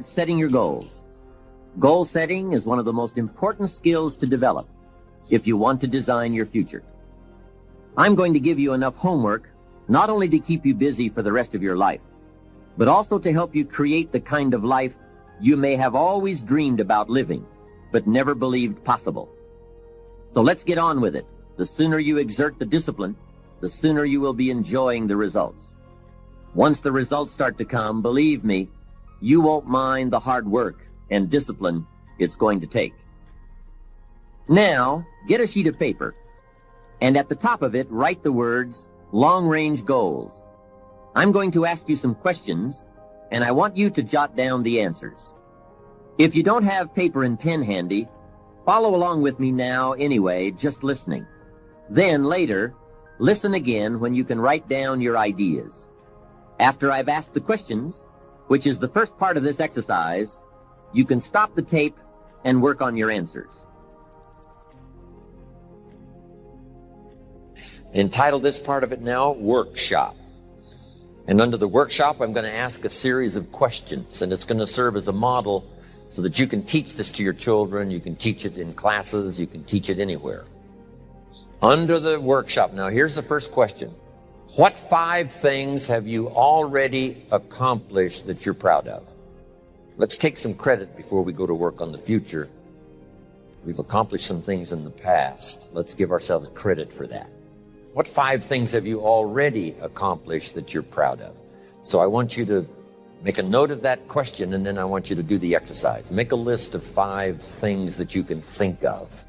Setting your goals. Goal setting is one of the most important skills to develop if you want to design your future. I'm going to give you enough homework not only to keep you busy for the rest of your life, but also to help you create the kind of life you may have always dreamed about living, but never believed possible. So let's get on with it. The sooner you exert the discipline, the sooner you will be enjoying the results. Once the results start to come, believe me, you won't mind the hard work and discipline it's going to take. Now, get a sheet of paper, and at the top of it, write the words, long-range goals. I'm going to ask you some questions, and I want you to jot down the answers. If you don't have paper and pen handy, follow along with me now anyway, just listening. Then later, listen again when you can write down your ideas. After I've asked the questions, which is the first part of this exercise, you can stop the tape and work on your answers. Entitle this part of it now, Workshop. And under the workshop, I'm going to ask a series of questions, and it's going to serve as a model so that you can teach this to your children, you can teach it in classes, you can teach it anywhere. Under the workshop, now here's the first question. What 5 things have you already accomplished that you're proud of? Let's take some credit before we go to work on the future. We've accomplished some things in the past. Let's give ourselves credit for that. What 5 things have you already accomplished that you're proud of? So I want you to make a note of that question, and then I want you to do the exercise. Make a list of 5 things that you can think of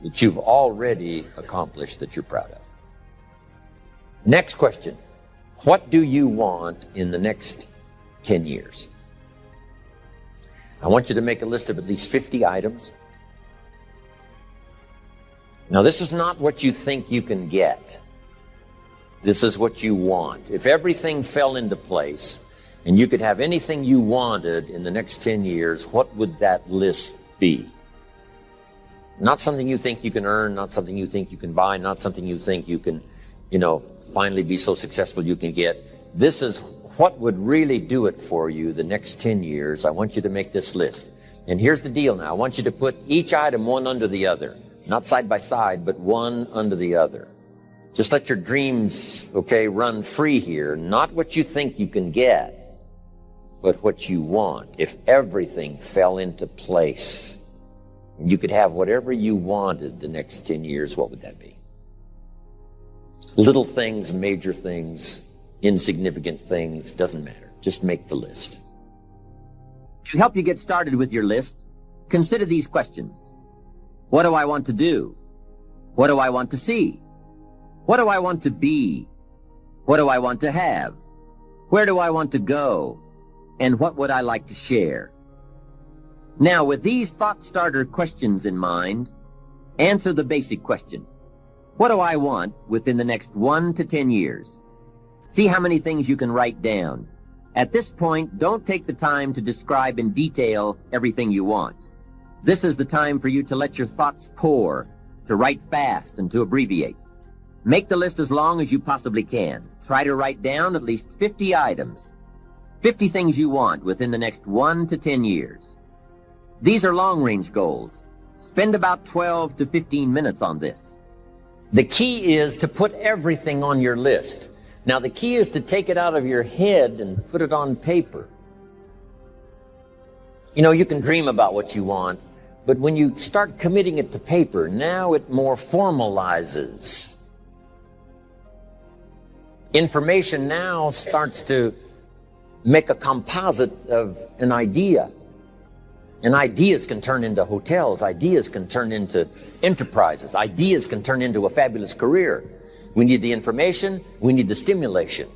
that you've already accomplished that you're proud of. Next question. What do you want in the next 10 years? I want you to make a list of at least 50 items. Now, this is not what you think you can get. This is what you want. If everything fell into place and you could have anything you wanted in the next 10 years, what would that list be? Not something you think you can earn, not something you think you can buy, not something you think you can, finally be so successful you can get. This is what would really do it for you the next 10 years. I want you to make this list. And here's the deal now. I want you to put each item one under the other. Not side by side, but one under the other. Just let your dreams, run free here. Not what you think you can get, but what you want. If everything fell into place, and you could have whatever you wanted the next 10 years, what would that be? Little things, major things, insignificant things, doesn't matter. Just make the list. To help you get started with your list, consider these questions. What do I want to do? What do I want to see? What do I want to be? What do I want to have? Where do I want to go? And what would I like to share? Now, with these thought starter questions in mind, answer the basic question. What do I want within the next 1 to 10 years? See how many things you can write down. At this point, don't take the time to describe in detail everything you want. This is the time for you to let your thoughts pour, to write fast and to abbreviate. Make the list as long as you possibly can. Try to write down at least 50 items, 50 things you want within the next 1 to 10 years. These are long-range goals. Spend about 12 to 15 minutes on this. The key is to put everything on your list. Now, the key is to take it out of your head and put it on paper. You can dream about what you want, but when you start committing it to paper, now it more formalizes. Information now starts to make a composite of an idea. And ideas can turn into hotels. Ideas can turn into enterprises. Ideas can turn into a fabulous career. We need the information. We need the stimulation.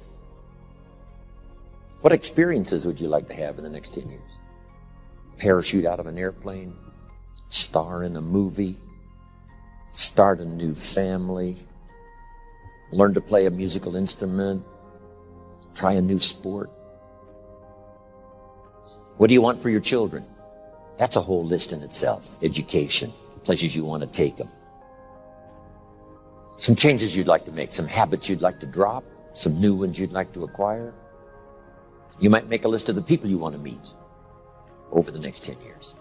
What experiences would you like to have in the next 10 years? Parachute out of an airplane, star in a movie, start a new family, learn to play a musical instrument, try a new sport. What do you want for your children? That's a whole list in itself. Education, places you want to take them. Some changes you'd like to make, some habits you'd like to drop, some new ones you'd like to acquire. You might make a list of the people you want to meet, over the next 10 years.